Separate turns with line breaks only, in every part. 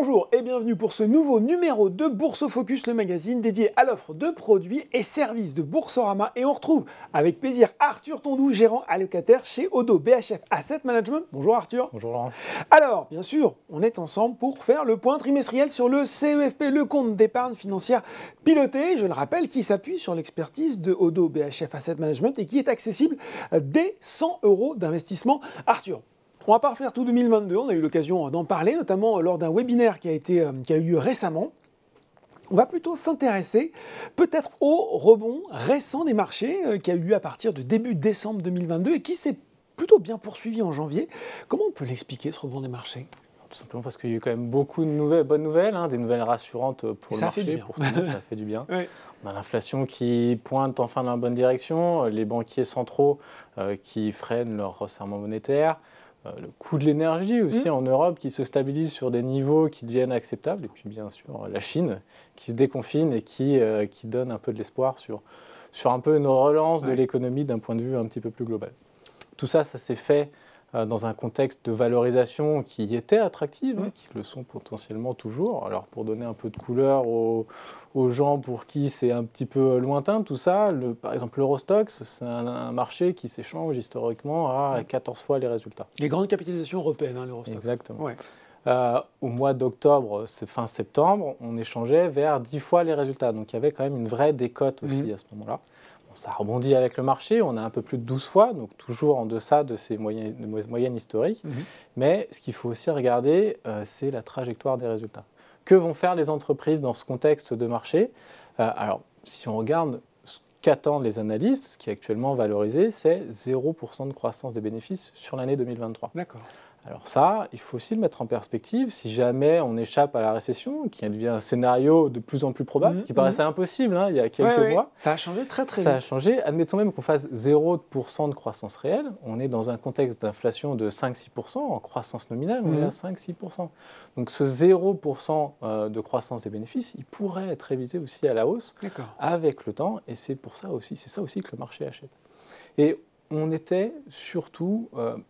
Bonjour et bienvenue pour ce nouveau numéro de Boursofocus, le magazine dédié à l'offre de produits et services de Boursorama. Et on retrouve avec plaisir Arthur Tondou, gérant allocataire chez Oddo BHF Asset Management. Bonjour Arthur.
Bonjour Laurent.
Alors, bien sûr, on est ensemble pour faire le point trimestriel sur le CEFP, le compte d'épargne financière piloté, je le rappelle, qui s'appuie sur l'expertise de Oddo BHF Asset Management et qui est accessible dès 100 € d'investissement. Arthur, on va pas refaire tout 2022, on a eu l'occasion d'en parler, notamment lors d'un webinaire qui a eu lieu récemment. On va plutôt s'intéresser peut-être au rebond récent des marchés qui a eu lieu à partir de début décembre 2022 et qui s'est plutôt bien poursuivi en janvier. Comment on peut l'expliquer, ce rebond des marchés ?
Tout simplement parce qu'il y a eu quand même beaucoup de bonnes nouvelles, des nouvelles rassurantes pour le marché, pour tout le monde, ça fait du bien. Oui. On a l'inflation qui pointe enfin dans la bonne direction, les banquiers centraux qui freinent leur resserrement monétaire, le coût de l'énergie aussi en Europe qui se stabilise sur des niveaux qui deviennent acceptables, et puis bien sûr la Chine qui se déconfine et qui donne un peu de l'espoir sur un peu une relance de l'économie d'un point de vue un petit peu plus global. Tout ça, ça s'est fait dans un contexte de valorisation qui était attractive, qui le sont potentiellement toujours. Alors pour donner un peu de couleur aux gens pour qui c'est un petit peu lointain tout ça, par exemple l'Eurostoxx, c'est un marché qui s'échange historiquement à 14 fois les résultats.
Les grandes capitalisations européennes, l'Eurostoxx.
Exactement. Ouais. Au mois d'octobre, fin septembre, on échangeait vers 10 fois les résultats. Donc il y avait quand même une vraie décote aussi à ce moment-là. Ça a rebondi avec le marché, on a un peu plus de 12 fois, donc toujours en deçà de ces moyennes historiques. Mais ce qu'il faut aussi regarder, c'est la trajectoire des résultats. Que vont faire les entreprises dans ce contexte de marché ? Alors, si on regarde ce qu'attendent les analystes, ce qui est actuellement valorisé, c'est 0% de croissance des bénéfices sur l'année 2023.
D'accord.
Alors ça, il faut aussi le mettre en perspective. Si jamais on échappe à la récession, qui devient un scénario de plus en plus probable, qui paraissait impossible il y a quelques mois.
Ça a changé très vite.
Ça a changé. Admettons même qu'on fasse 0% de croissance réelle. On est dans un contexte d'inflation de 5-6%. En croissance nominale, on est à 5-6%. Donc ce 0% de croissance des bénéfices, il pourrait être révisé aussi à la hausse avec le temps. Et c'est ça aussi que le marché achète. Et on était surtout,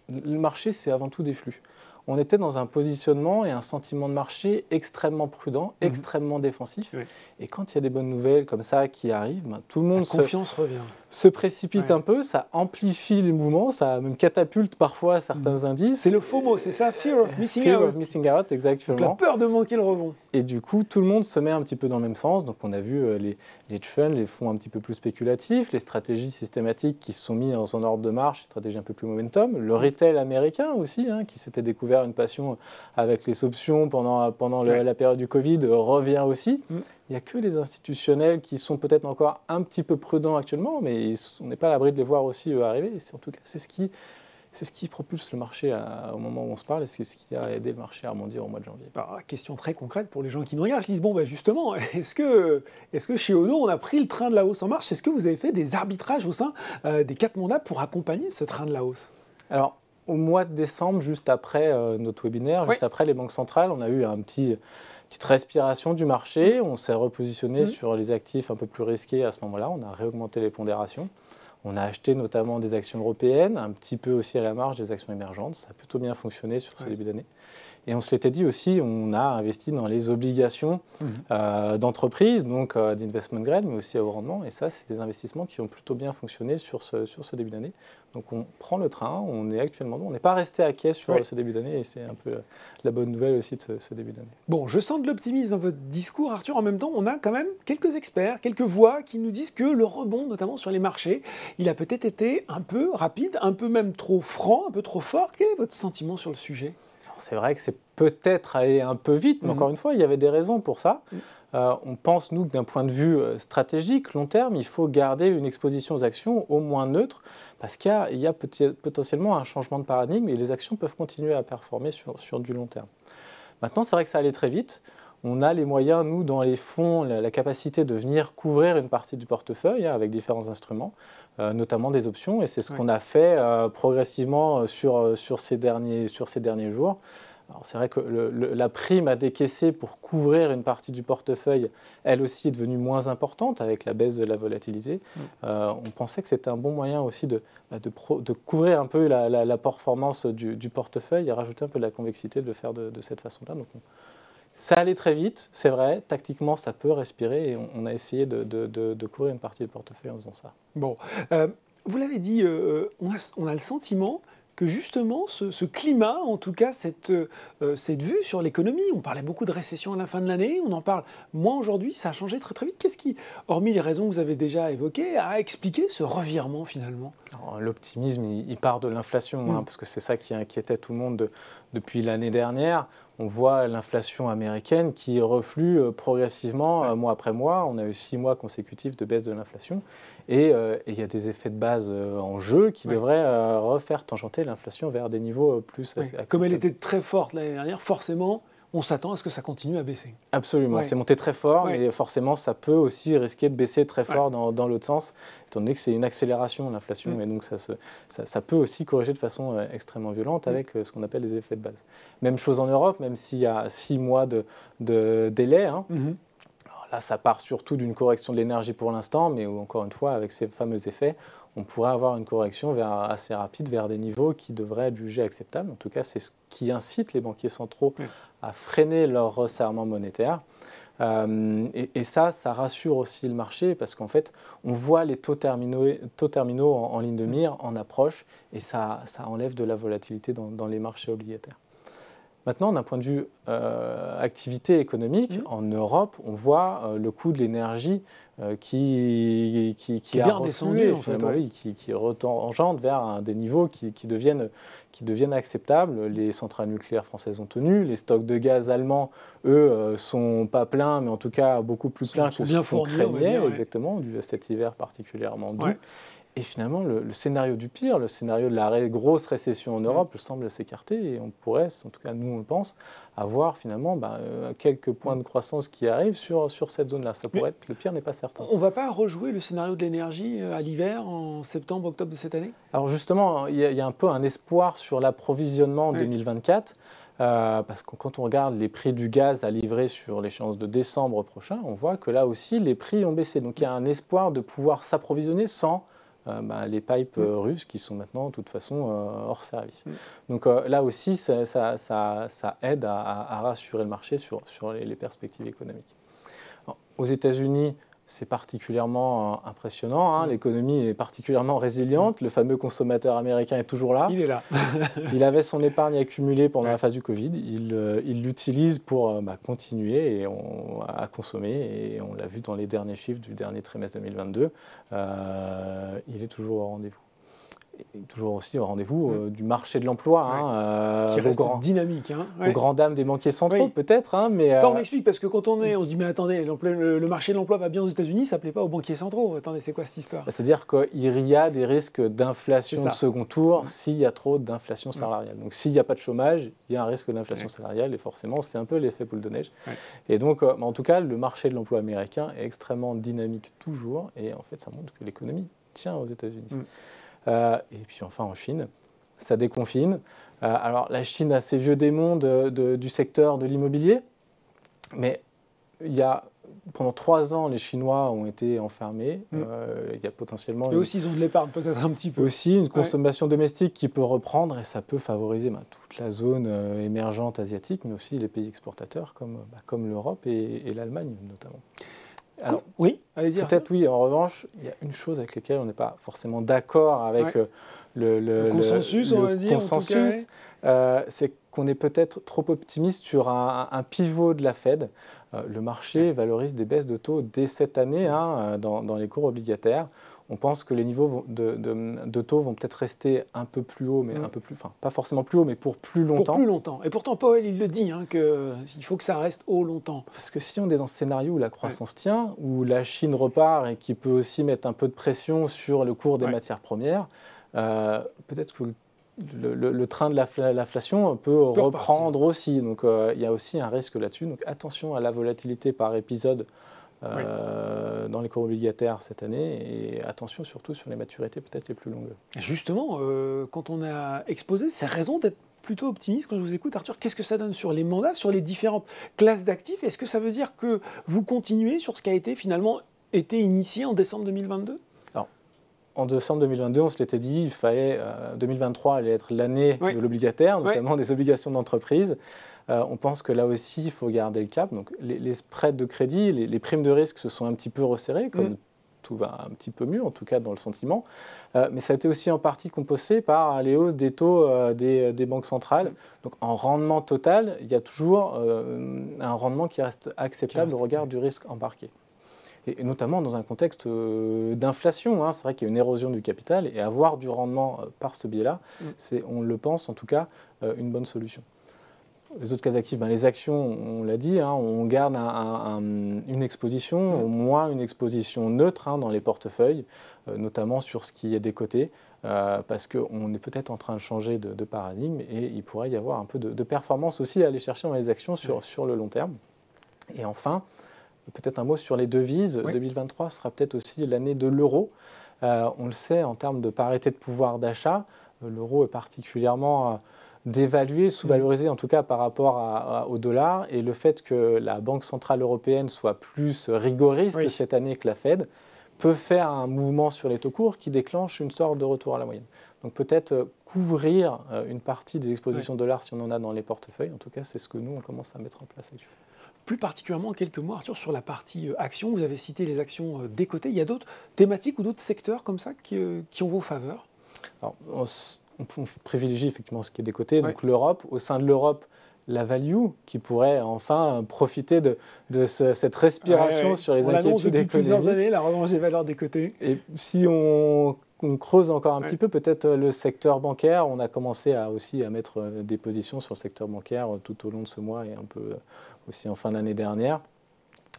le marché c'est avant tout des flux. On était dans un positionnement et un sentiment de marché extrêmement prudent, extrêmement défensif. Oui. Et quand il y a des bonnes nouvelles comme ça qui arrivent, tout le monde se précipite un peu, ça amplifie les mouvements, ça même catapulte parfois certains indices.
C'est le FOMO, c'est ça, Fear of Missing Out.
Fear of Missing Out, exactement.
Donc la peur de manquer le rebond.
Et du coup, tout le monde se met un petit peu dans le même sens. Donc on a vu les hedge funds, les fonds un petit peu plus spéculatifs, les stratégies systématiques qui se sont mis en ordre de marche, les stratégies un peu plus momentum, le retail américain aussi, qui s'était découvert une passion avec les options pendant la période du Covid, revient aussi. Il n'y a que les institutionnels qui sont peut-être encore un petit peu prudents actuellement, mais on n'est pas à l'abri de les voir aussi arriver. Et en tout cas, c'est ce qui propulse le marché au moment où on se parle et c'est ce qui a aidé le marché à rebondir au mois de janvier.
Alors, question très concrète pour les gens qui nous regardent, ils se disent, justement, est-ce que chez Oddo, on a pris le train de la hausse en marche ? Est-ce que vous avez fait des arbitrages au sein des 4 mandats pour accompagner ce train de la hausse ?
Alors, au mois de décembre, juste après notre webinaire, juste après les banques centrales, on a eu une petite respiration du marché. On s'est repositionné sur les actifs un peu plus risqués à ce moment-là. On a réaugmenté les pondérations. On a acheté notamment des actions européennes, un petit peu aussi à la marge des actions émergentes. Ça a plutôt bien fonctionné sur ce début d'année. Et on se l'était dit aussi, on a investi dans les obligations d'entreprise, donc d'investment grade, mais aussi à haut rendement. Et ça, c'est des investissements qui ont plutôt bien fonctionné sur ce début d'année. Donc on prend le train, on n'est pas resté à quai sur ce début d'année et c'est un peu la bonne nouvelle aussi de ce début d'année.
Bon, je sens de l'optimisme dans votre discours, Arthur. En même temps, on a quand même quelques experts, quelques voix qui nous disent que le rebond, notamment sur les marchés, il a peut-être été un peu rapide, un peu même trop franc, un peu trop fort. Quel est votre sentiment sur le sujet ?
Alors, c'est vrai que c'est peut-être allé un peu vite, mais encore une fois, il y avait des raisons pour ça. On pense, nous, que d'un point de vue stratégique, long terme, il faut garder une exposition aux actions au moins neutre, parce qu'il y a potentiellement un changement de paradigme et les actions peuvent continuer à performer sur du long terme. Maintenant, c'est vrai que ça allait très vite. On a les moyens, nous, dans les fonds, la capacité de venir couvrir une partie du portefeuille avec différents instruments, notamment des options, et c'est ce qu'on a fait progressivement sur ces derniers jours. Alors c'est vrai que la prime à décaisser pour couvrir une partie du portefeuille, elle aussi est devenue moins importante avec la baisse de la volatilité. On pensait que c'était un bon moyen aussi de couvrir un peu la performance du portefeuille et rajouter un peu de la convexité, de le faire de cette façon-là. Donc Ça allait très vite, c'est vrai. Tactiquement, ça peut respirer et on a essayé de courir une partie du portefeuille en faisant ça.
Bon, vous l'avez dit, on a le sentiment que justement ce climat, en tout cas cette vue sur l'économie, on parlait beaucoup de récession à la fin de l'année, on en parle moins aujourd'hui, ça a changé très très vite. Qu'est-ce qui, hormis les raisons que vous avez déjà évoquées, a expliqué ce revirement finalement?
L'optimisme, il part de l'inflation, parce que c'est ça qui inquiétait tout le monde depuis l'année dernière. On voit l'inflation américaine qui reflue progressivement, mois après mois. On a eu 6 mois consécutifs de baisse de l'inflation. Et il y a des effets de base en jeu qui devraient refaire tangenter l'inflation vers des niveaux plus acceptables.
Comme elle était très forte l'année dernière, forcément, on s'attend à ce que ça continue à baisser.
Absolument, c'est monté très fort, mais forcément, ça peut aussi risquer de baisser très fort dans l'autre sens, étant donné que c'est une accélération, l'inflation, et donc ça peut aussi corriger de façon extrêmement violente avec ce qu'on appelle les effets de base. Même chose en Europe, même s'il y a 6 mois de délai. Alors là, ça part surtout d'une correction de l'énergie pour l'instant, mais encore une fois, avec ces fameux effets, on pourrait avoir une correction assez rapide vers des niveaux qui devraient être jugés acceptables. En tout cas, c'est ce qui incite les banquiers centraux à freiner leur resserrement monétaire. Et ça rassure aussi le marché parce qu'en fait, on voit les taux terminaux en ligne de mire, en approche, et ça enlève de la volatilité dans les marchés obligataires. Maintenant, d'un point de vue activité économique, en Europe, on voit le coût de l'énergie qui
est bien descendu,
qui retangente vers des niveaux qui deviennent acceptables. Les centrales nucléaires françaises ont tenu, les stocks de gaz allemands, eux, sont pas pleins, mais en tout cas beaucoup plus pleins que ce qu'on craignait, exactement, dû à cet hiver particulièrement doux. Et finalement, le scénario du pire, le scénario de la grosse récession en Europe semble s'écarter et on pourrait, en tout cas nous on le pense, avoir finalement quelques points de croissance qui arrivent sur cette zone-là. Ça pourrait être, le pire n'est pas certain.
On ne va pas rejouer le scénario de l'énergie à l'hiver, en septembre, octobre de cette année?
Alors justement, il y a un peu un espoir sur l'approvisionnement en 2024. Parce que quand on regarde les prix du gaz à livrer sur l'échéance de décembre prochain, on voit que là aussi les prix ont baissé. Donc il y a un espoir de pouvoir s'approvisionner sans les pipes russes qui sont maintenant de toute façon hors service. Donc là aussi, ça aide à rassurer le marché sur les perspectives économiques. Alors, aux États-Unis, c'est particulièrement impressionnant. L'économie est particulièrement résiliente. Le fameux consommateur américain est toujours là.
Il est là.
Il avait son épargne accumulée pendant la phase du Covid. Il l'utilise pour continuer à consommer. Et on l'a vu dans les derniers chiffres du dernier trimestre 2022. Il est toujours au rendez-vous. Et toujours aussi au rendez-vous du marché de l'emploi.
Qui reste dynamique.
Aux grandes dames des banquiers centraux, peut-être. Mais
ça, on explique, parce que quand on se dit, mais attendez, le marché de l'emploi va bien aux États-Unis, ça ne plaît pas aux banquiers centraux. Attendez, c'est quoi cette histoire?
C'est-à-dire qu'il y a des risques d'inflation de second tour s'il y a trop d'inflation salariale. Donc s'il n'y a pas de chômage, il y a un risque d'inflation salariale, et forcément, c'est un peu l'effet boule de neige. Et donc, en tout cas, le marché de l'emploi américain est extrêmement dynamique toujours, et en fait, ça montre que l'économie tient aux États-Unis. Et puis enfin en Chine, ça déconfine. Alors la Chine a ses vieux démons du secteur de l'immobilier, mais pendant 3 ans, les Chinois ont été enfermés. Il y a potentiellement...
Et aussi, ils ont de l'épargne peut-être un petit peu.
Aussi une consommation domestique qui peut reprendre, et ça peut favoriser toute la zone émergente asiatique, mais aussi les pays exportateurs comme l'Europe et l'Allemagne notamment.
Alors, oui, allez-y.
Peut-être oui, en revanche, il y a une chose avec laquelle on n'est pas forcément d'accord avec le
consensus, on va dire.
Consensus, c'est qu'on est peut-être trop optimiste sur un pivot de la Fed. Le marché valorise des baisses de taux dès cette année dans les cours obligataires. On pense que les niveaux de taux vont peut-être rester un peu plus hauts, mais un peu plus, enfin pas forcément plus haut, mais pour plus longtemps.
Pour plus longtemps. Et pourtant, Powell, il le dit, qu'il faut que ça reste haut longtemps.
Parce que si on est dans ce scénario où la croissance tient, où la Chine repart et qui peut aussi mettre un peu de pression sur le cours des matières premières, peut-être que le train de l'inflation peut reprendre aussi. Donc il y a aussi un risque là-dessus. Donc attention à la volatilité par épisode. Dans les cours obligataires cette année, et attention surtout sur les maturités peut-être les plus longues.
Justement, quand on a exposé ces raisons d'être plutôt optimiste, quand je vous écoute, Arthur, qu'est-ce que ça donne sur les mandats, sur les différentes classes d'actifs? Est-ce que ça veut dire que vous continuez sur ce qui a finalement été initié en décembre 2022?
Alors, en décembre 2022, on se l'était dit, 2023 allait être l'année de l'obligataire, notamment des obligations d'entreprise. On pense que là aussi, il faut garder le cap. Donc, les spreads de crédit, les primes de risque se sont un petit peu resserrées, comme tout va un petit peu mieux, en tout cas dans le sentiment. Mais ça a été aussi en partie compensé par les hausses des taux des banques centrales. Donc en rendement total, il y a toujours un rendement qui reste acceptable au regard du risque embarqué. Et notamment dans un contexte d'inflation. Hein. C'est vrai qu'il y a une érosion du capital et avoir du rendement par ce biais-là, c'est, on le pense en tout cas, une bonne solution. Les autres cas actifs, les actions, on l'a dit, hein, on garde une exposition, au moins une exposition neutre dans les portefeuilles, notamment sur ce qui est décoté, parce qu'on est peut-être en train de changer de paradigme et il pourrait y avoir un peu de performance aussi à aller chercher dans les actions sur le long terme. Et enfin, peut-être un mot sur les devises. 2023 sera peut-être aussi l'année de l'euro. On le sait, en termes de parité de pouvoir d'achat, l'euro est particulièrement dévalué, sous-valorisé en tout cas par rapport au dollar. Et le fait que la Banque centrale européenne soit plus rigoriste cette année que la Fed peut faire un mouvement sur les taux courts qui déclenche une sorte de retour à la moyenne. Donc peut-être couvrir une partie des expositions dollars si on en a dans les portefeuilles. En tout cas, c'est ce que nous, on commence à mettre en place actuellement.
Plus particulièrement, en quelques mots, Arthur, sur la partie actions, vous avez cité les actions décotées. Il y a d'autres thématiques ou d'autres secteurs comme ça qui ont vos faveurs?
Alors, on privilégie effectivement ce qui est décoté. Donc l'Europe, au sein de l'Europe, la value qui pourrait enfin profiter de cette respiration sur les inquiétudes économiques.
Depuis plusieurs années, la revanche des valeurs décotées.
Et si on creuse encore un petit peu, peut-être le secteur bancaire, on a commencé aussi à mettre des positions sur le secteur bancaire tout au long de ce mois et un peu aussi en fin d'année dernière,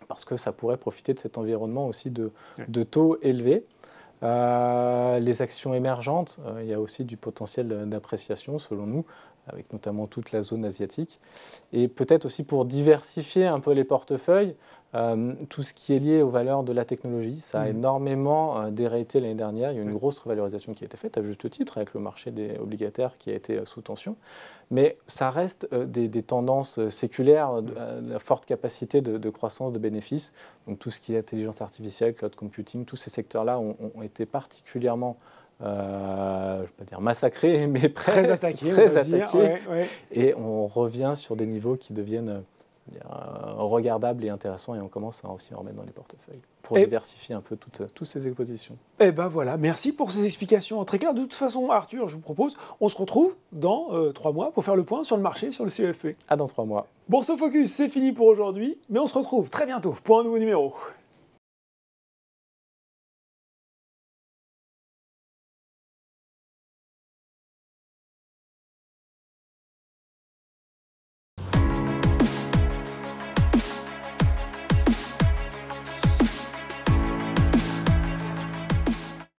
parce que ça pourrait profiter de cet environnement aussi de taux élevés. Les actions émergentes, il y a aussi du potentiel d'appréciation selon nous, avec notamment toute la zone asiatique. Et peut-être aussi pour diversifier un peu les portefeuilles, tout ce qui est lié aux valeurs de la technologie, ça a énormément déraillé l'année dernière. Il y a eu une grosse revalorisation qui a été faite, à juste titre, avec le marché des obligataires qui a été sous tension. Mais ça reste des tendances séculaires, la forte capacité de croissance de bénéfices. Donc tout ce qui est intelligence artificielle, cloud computing, tous ces secteurs-là ont été particulièrement je ne vais pas dire massacrés, mais
très attaqués.
Et on revient sur des niveaux qui deviennent regardables et intéressants, et on commence à aussi en remettre dans les portefeuilles pour diversifier un peu toutes ces expositions.
Et ben voilà, merci pour ces explications très claires. De toute façon, Arthur, je vous propose, on se retrouve dans 3 mois pour faire le point sur le marché, sur le CEFP.
À dans 3 mois.
Bourse Focus, c'est fini pour aujourd'hui, mais on se retrouve très bientôt pour un nouveau numéro.